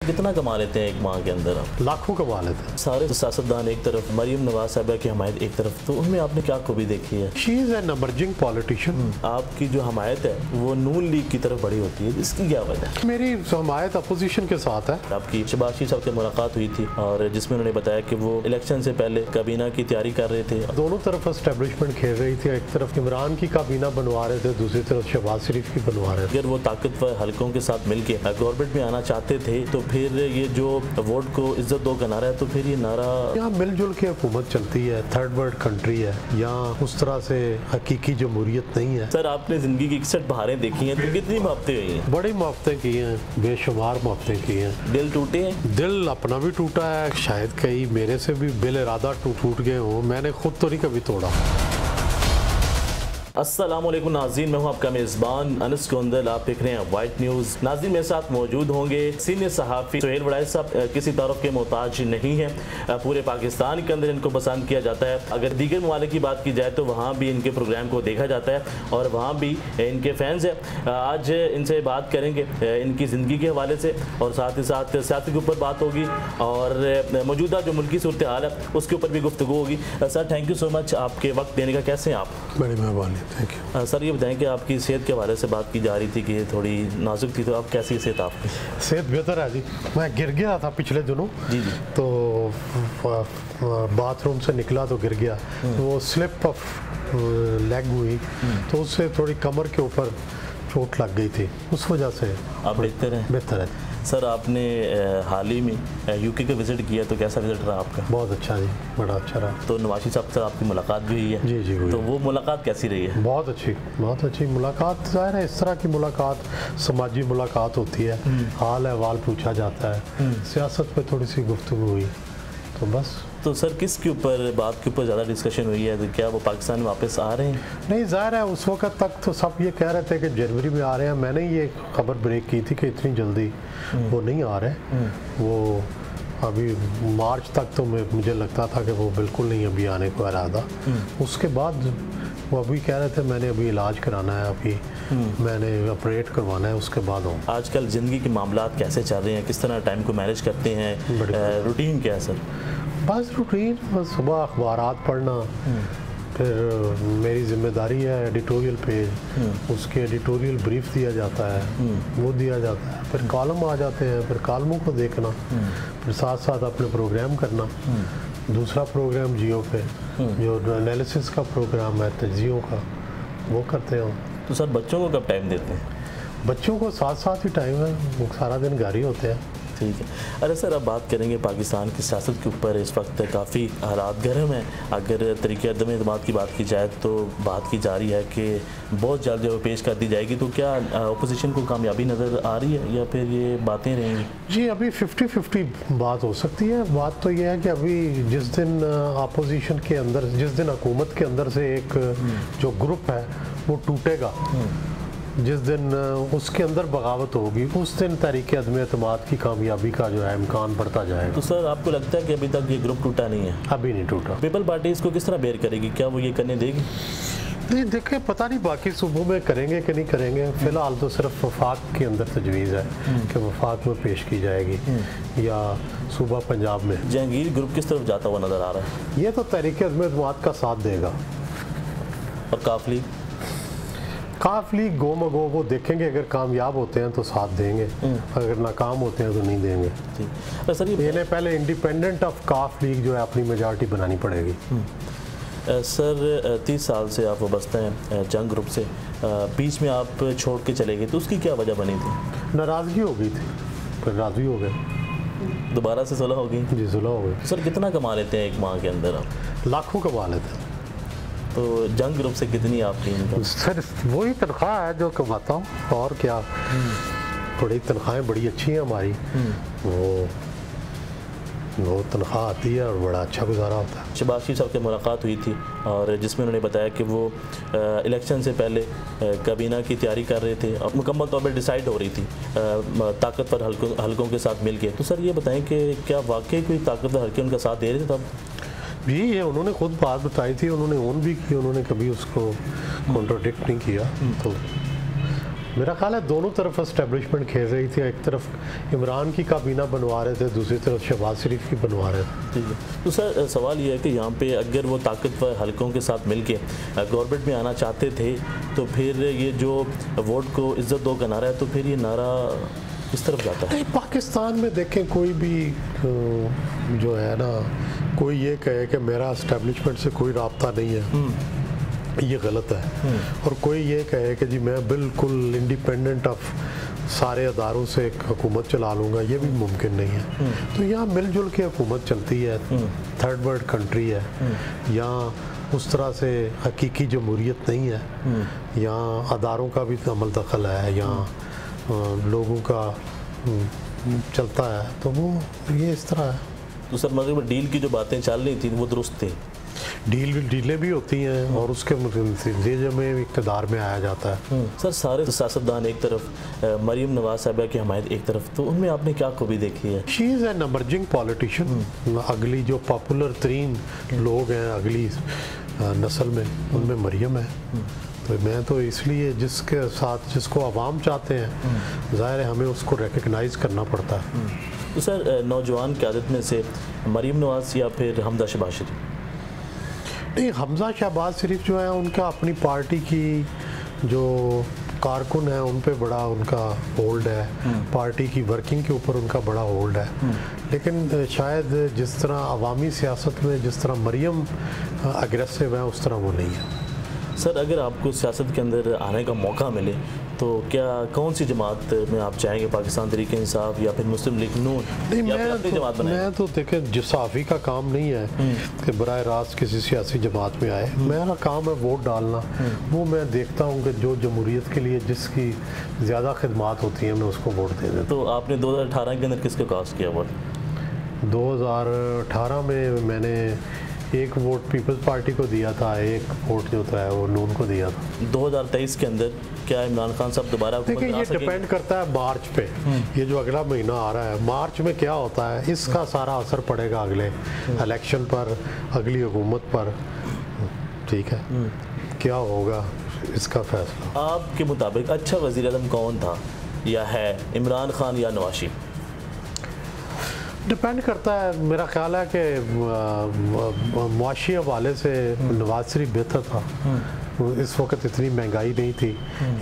कितना कमा लेते हैं एक माह के अंदर आप? लाखों कमा लेते हैं। सारे सियासतदान एक तरफ, मरियम नवाज साहबा की हमायत एक तरफ, तो उनमें आपने क्या खूबी देखी है? She is an emerging politician. आपकी जो हमायत है वो नून लीग की तरफ बड़ी होती है, इसकी क्या वजह है? मेरी हमायत अपोजिशन के साथ है। आपकी शहबाज शरीफ साहब से मुलाकात हुई थी और जिसमें उन्होंने बताया कि वो इलेक्शन से पहले काबीना की तैयारी कर रहे थे। दोनों तरफ एस्टेब्लिशमेंट खेल रही थी, एक तरफ इमरान की काबीना बनवा रहे थे, दूसरी तरफ शहबाज शरीफ की बनवा रहे थे। अगर वो ताकतवर हलकों के साथ मिलकर गवर्नमेंट में आना चाहते थे तो फिर ये जो वोट को इज्जत दो का नारा है, तो फिर ये नारा यहाँ मिलजुल के हुकूमत चलती है, थर्ड वर्ल्ड कंट्री है, यहाँ उस तरह से हकीकी जमहूरियत नहीं है। सर आपने जिंदगी की 61 बहारें देखी हैं, तो कितनी मुआवते हुई हैं? बड़ी मुआवतें की हैं, बेशुमार मुआवतें की हैं। दिल टूटे हैं? दिल अपना भी टूटा है, शायद कई मेरे से भी बिल इरादा टूट गए हों, मैंने खुद तो नहीं कभी तोड़ा। अस्सलाम वालेकुम नाज़रीन, मैं हूं आपका मेज़बान अनस गोंदल। आप देख रहे हैं वाइट न्यूज़। नाज़रीन मेरे साथ मौजूद होंगे सीनियर सहाफ़ी सुहेल वड़ाई साहब। किसी तारुफ के मोहताज नहीं है, पूरे पाकिस्तान के अंदर इनको पसंद किया जाता है। अगर दीगर ममालिक की बात की जाए तो वहाँ भी इनके प्रोग्राम को देखा जाता है और वहाँ भी इनके फैंस हैं। आज इनसे बात करेंगे इनकी ज़िंदगी के हवाले से और साथ ही साथ सियासत के ऊपर बात होगी और मौजूदा जो मुल्की सूरत हाल है उसके ऊपर भी गुफ्तगू होगी। Sir thank you so much आपके वक्त देने का। कैसे हैं आप? बड़ी मेहरबानी, थैंक यू। सर ये बताएं कि आपकी सेहत के हवाले से बात की जा रही थी कि थोड़ी नाजुक थी, तो आप कैसी सेहत आपकी? सेहत बेहतर है जी। मैं गिर गया था पिछले दिनों जी जी, तो बाथरूम से निकला तो गिर गया, तो वो स्लिप ऑफ लेग हुई, तो उससे थोड़ी कमर के ऊपर चोट लग गई थी, उस वजह से आप बेहतर हैं? बेहतर है। सर आपने हाल ही में यूके का विज़िट किया, तो कैसा विज़िट रहा आपका? बहुत अच्छा जी, बड़ा अच्छा रहा। तो नवाज शरीफ साहब से आपकी मुलाकात भी हुई है? जी जी हुई। तो वो मुलाकात कैसी रही है? बहुत अच्छी मुलाकात। ज़ाहिर है इस तरह की मुलाकात समाजी मुलाकात होती है, हाल अहवाल पूछा जाता है, सियासत पे थोड़ी सी गुफ्तगू हुई, तो बस। तो सर किस के ऊपर बात के ऊपर ज़्यादा डिस्कशन हुई है? तो क्या वो पाकिस्तान में वापस आ रहे हैं? नहीं, ज़ाहिर है उस वक्त तक तो सब ये कह रहे थे कि जनवरी में आ रहे हैं। मैंने ये खबर ब्रेक की थी कि इतनी जल्दी वो नहीं आ रहे, वो अभी मार्च तक तो मुझे लगता था कि वो बिल्कुल नहीं अभी आने को इरादा। उसके बाद वो अभी कह रहे थे मैंने अभी इलाज कराना है, अभी मैंने ऑपरेट करवाना है, उसके बाद हूँ। आजकल ज़िंदगी के मामलात कैसे चल रहे हैं, किस तरह टाइम को मैनेज करते हैं, रूटीन क्या है सर? बस रूटीन, बस सुबह अखबारात पढ़ना, फिर मेरी जिम्मेदारी है एडिटोरियल पेज, उसके एडिटोरियल ब्रीफ दिया जाता है, वो दिया जाता है, फिर कॉलम आ जाते हैं, फिर कॉलमों को देखना, फिर साथ साथ अपने प्रोग्राम करना। दूसरा प्रोग्राम जियो पे जो एनालिसिस का प्रोग्राम है तजियों का, वो करते हो। तो सर बच्चों को कब टाइम देते हैं? बच्चों को साथ साथ ही टाइम है, वो सारा दिन घर ही होते हैं। ठीक है। अरे सर अब बात करेंगे पाकिस्तान की सियासत के ऊपर। इस वक्त काफ़ी हालात गर्म हैं। अगर तरीक़े अदम एतमाद की बात की जाए तो बात की जा रही है कि बहुत जल्द जो पेश कर दी जाएगी, तो क्या अपोजिशन को कामयाबी नज़र आ रही है या फिर ये बातें रहेंगी? जी अभी 50-50 बात हो सकती है। बात तो ये है कि अभी जिस दिन अपोजिशन के अंदर, जिस दिन हुकूमत के अंदर से एक जो ग्रुप है वो टूटेगा, जिस दिन उसके अंदर बगावत होगी, उस दिन तहरीक अदम एतमाद की कामयाबी का जो है इम्कान बढ़ता जाएगा। तो सर आपको लगता है कि अभी तक ये ग्रुप टूटा नहीं है? अभी नहीं टूटा। पीपल पार्टी इसको किस तरह बेयर करेगी? क्या वो ये करने देगी? नहीं देखें, पता नहीं बाकी सूबों में करेंगे कि नहीं करेंगे। फिलहाल तो सिर्फ वफाक के अंदर तजवीज़ है कि वफाक में पेश की जाएगी या सूबा पंजाब में। जहांगीर ग्रुप किस तरफ जाता हुआ नज़र आ रहा है? ये तो तहरीक अदम एतमाद का साथ देगा। और काफ लीग गो मगो वो देखेंगे, अगर कामयाब होते हैं तो साथ देंगे, अगर नाकाम होते हैं तो नहीं देंगे। ठीक सर, इन्हें पहले इंडिपेंडेंट ऑफ काफ लीग जो है अपनी मेजॉरिटी बनानी पड़ेगी। सर 30 साल से आप वाबस्ता हैं जंग ग्रुप से, बीच में आप छोड़ के चले गए, तो उसकी क्या वजह बनी थी? नाराज़गी हो गई थी, फिर राज़ी हो गए, दोबारा से सुलह हो गई? जी सुलह हो गई। सर कितना कमा लेते हैं एक माह के अंदर आप? लाखों कमा लेते हैं। तो जंग ग्रुप से कितनी आपकी इनकम? सर वही तनख्वाह है जो कमाता हूँ, और क्या। बड़ी तनख्वाहें बड़ी अच्छी हैं हमारी, वो तनख्वाह आती है और बड़ा अच्छा गुजारा होता है। शहबाज शरीफ साहब से मुलाकात हुई थी और जिसमें उन्होंने बताया कि वो इलेक्शन से पहले काबीना की तैयारी कर रहे थे और मुकम्मल तौर पर डिसाइड हो रही थी ताकतवर हलकों के साथ मिल के। तो सर ये बताएं कि क्या वाकई कोई ताकतवर हल्के उनका साथ दे रहे थे तब? जी ये उन्होंने खुद बात बताई थी, उन्होंने ओन भी की, उन्होंने कभी उसको कॉन्ट्रोडिक्ट नहीं किया। तो मेरा ख्याल है दोनों तरफ एस्टेब्लिशमेंट खेल रही थी। एक तरफ इमरान की काबीना बनवा रहे थे, दूसरी तरफ शहबाज शरीफ की बनवा रहे थे। ठीक है। तो सर सवाल ये है कि यहाँ पे अगर वो ताकतवर हलकों के साथ मिलके गवर्नमेंट में आना चाहते थे तो फिर ये जो वोट को इज्जत दो का नारा है तो फिर ये नारा किस तरफ जाता है? पाकिस्तान में देखें कोई भी जो है ना, कोई ये कहे कि मेरा एस्टेब्लिशमेंट से कोई राब्ता नहीं है, ये गलत है। और कोई ये कहे कि जी मैं बिल्कुल इंडिपेंडेंट ऑफ सारे अदारों से एक हुकूमत चला लूँगा, ये भी मुमकिन नहीं है। तो यहाँ मिलजुल के हुकूमत चलती है, थर्ड वर्ल्ड कंट्री है, यहाँ उस तरह से हकीकी जमहूरियत नहीं है। यहाँ अदारों का भी अमल दखल है, यहाँ लोगों का चलता है, तो वो ये इस तरह है। तो सर मतलब डील की जो बातें चल रही थी वो दुरुस्त थी? डीलें भी होती हैं और उसके नतीजे में इक़्तिदार में आया जाता है। सर सारे सियासतदान एक तरफ, मरीम नवाज साहिबा की हमायत एक तरफ, तो उनमें आपने क्या खूबी देखी है? She is an emerging politician. अगली जो पॉपुलर तरीन लोग हैं अगली नस्ल में, उनमें मरीम है। तो मैं तो इसलिए जिसके साथ जिसको आवाम चाहते हैं, ज़ाहिर है हमें उसको रिकग्नाइज़ करना पड़ता है। तो सर नौजवान क़यादत में से मरीम नवाज या फिर हमजा शहबाज शरीफ? नहीं, हमजा शहबाज शरीफ जो है उनका अपनी पार्टी की जो कारकुन है उन पे बड़ा उनका होल्ड है, पार्टी की वर्किंग के ऊपर उनका बड़ा होल्ड है। लेकिन शायद जिस तरह अवामी सियासत में जिस तरह मरीम अग्रेसिव है उस तरह वो नहीं है। सर अगर आपको सियासत के अंदर आने का मौका मिले तो क्या कौन सी जमात में आप चाहेंगे? पाकिस्तान तहरीक इंसाफ या फिर मुस्लिम लीग नून? नहीं, जमात मैं तो देखें सहाफ़ी का काम नहीं है कि बराह रास्त किसी सियासी जमात में आए। मेरा काम है वोट डालना। वो मैं देखता हूँ कि जो जमहूरियत के लिए जिसकी ज़्यादा खिदमात होती हैं मैं उसको वोट दे देता हूँ। तो आपने 2018 के अंदर किसको कास्ट किया वोट? 2018 में मैंने एक वोट पीपल्स पार्टी को दिया था, एक वोट जो था वो नून को दिया था। 2023 के अंदर क्या इमरान खान साहब दोबारा? देखिए ये डिपेंड करता है मार्च पे। ये जो अगला महीना आ रहा है, मार्च में क्या होता है इसका सारा असर पड़ेगा अगले इलेक्शन पर, अगली हुकूमत पर। ठीक है, क्या होगा इसका फैसला। आपके मुताबिक अच्छा वज़ीर आज़म कौन था या है, इमरान खान या नवाज शरीफ? डिपेंड करता है। मेरा ख्याल है कि मुआशी हवाले से नवाज शरीफ बेहतर था। इस वक्त इतनी महंगाई नहीं थी,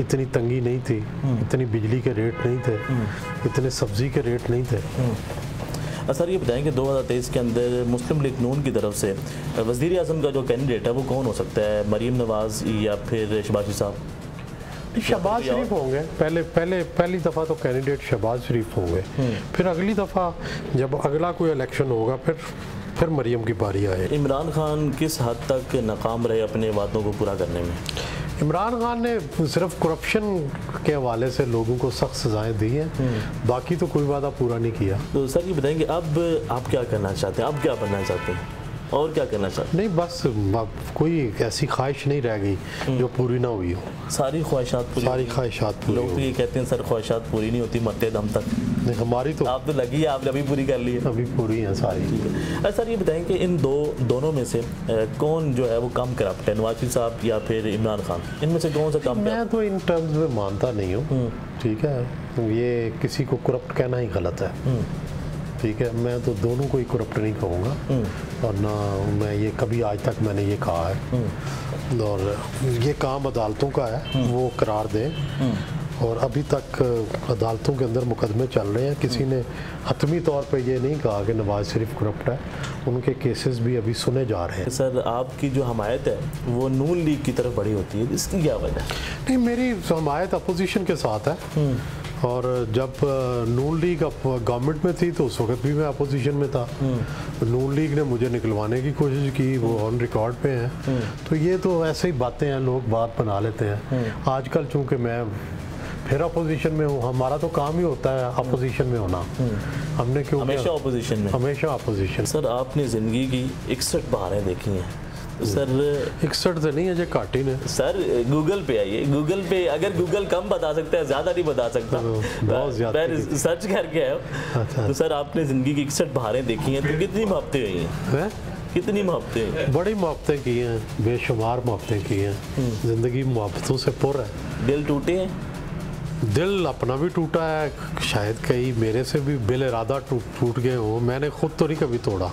इतनी तंगी नहीं थी, इतनी बिजली के रेट नहीं थे, इतने सब्ज़ी के रेट नहीं थे। सर ये बताएं कि 2023 के अंदर मुस्लिम लीग नून की तरफ से वज़ीर आज़म का जो कैंडिडेट है वो कौन हो सकता है? मरीम नवाज या फिर शहबाज साहब? शहबाज शरीफ होंगे। पहली दफ़ा तो कैंडिडेट शहबाज शरीफ होंगे, फिर अगली दफ़ा जब अगला कोई इलेक्शन होगा फिर मरीम की बारी आए। इमरान खान किस हद तक नाकाम रहे अपने वादों को पूरा करने में? इमरान खान ने सिर्फ करप्शन के हवाले से लोगों को सख्त सजाएं दी हैं, बाकी तो कोई वादा पूरा नहीं किया। तो सर ये बताएंगे अब आप क्या करना चाहते हैं, आप क्या बनना चाहते हैं और क्या करना चाहते हैं? नहीं, बस कोई ऐसी ख्वाहिश नहीं रह गई जो पूरी ना हुई हो। सारी ख्वाहिशात पूरी। लोग तो ये कहते हैं सर ख्वाहिशात पूरी नहीं होती मरते दम तक। नहीं, हमारी तो आप तो लगी है, आपने अभी पूरी कर ली है। अभी पूरी है सारी। सर ये बताएं कि इन दोनों में से कौन जो है वो कम करप्ट है, नवाज शरीफ साहब या फिर इमरान खान? इनमें से कौन सा कम? मैं तो इन टर्म्स में मानता नहीं हूँ। ठीक है, ये किसी को करप्ट कहना ही गलत है। ठीक है, मैं तो दोनों को ही करप्ट नहीं कहूँगा और ना मैं ये कभी आज तक मैंने ये कहा है। और ये काम अदालतों का है, वो करार दें। और अभी तक अदालतों के अंदर मुकदमे चल रहे हैं, किसी ने हतमी तौर पे ये नहीं कहा कि नवाज शरीफ करप्ट है। उनके केसेस भी अभी सुने जा रहे हैं। सर आपकी जो हमायत है वो नून लीग की तरफ बढ़ी होती है, इसकी क्या वजह? नहीं, मेरी हमायत अपोजिशन के साथ है। और जब नून लीग गवर्नमेंट में थी तो उस वक्त भी मैं अपोजिशन में था। नून लीग ने मुझे निकलवाने की कोशिश की, वो ऑन रिकॉर्ड पे हैं। तो ये तो ऐसे ही बातें हैं, लोग बात बना लेते हैं। आजकल चूँकि मैं फिर अपोजिशन में हूँ, हमारा तो काम ही होता है अपोजिशन में होना। हमने क्यों हमेशा अपोजिशन में? हमेशा अपोजिशन। सर आपने ज़िंदगी की 61 बहारें देखी हैं। सर 61 से नहीं है, जो काटी ने। सर गूगल पे आइए, गूगल पे अगर गूगल कम बता सकता है, ज़्यादा नहीं बता सकता। बहुत ज़्यादा सर्च करके आया। तो सर आपने ज़िंदगी की 61 बहारें देखी हैं, तो कितनी मोहब्बतें हुई हैं? कितनी मोहब्बतें? बड़ी मोहब्बतें की हैं, बेशुमार मोहब्बतें की हैं। ज़िंदगी मोहब्बतों से पुर है। दिल टूटे हैं? दिल अपना भी टूटा है, शायद कई मेरे से भी बिल इरादा टूट गए हो, मैंने खुद तो नहीं कभी तोड़ा।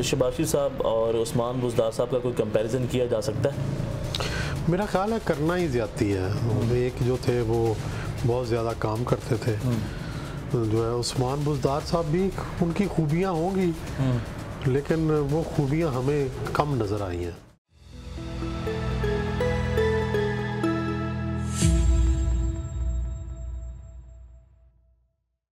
शबाशी साहब और उस्मान बुज़दार साहब का कोई कंपैरिजन किया जा सकता है? मेरा ख्याल है करना ही ज़्यादती है। एक जो थे वो बहुत ज़्यादा काम करते थे, जो है उस्मान बुज़दार साहब भी उनकी खूबियाँ होंगी, लेकिन वो खूबियाँ हमें कम नज़र आई हैं।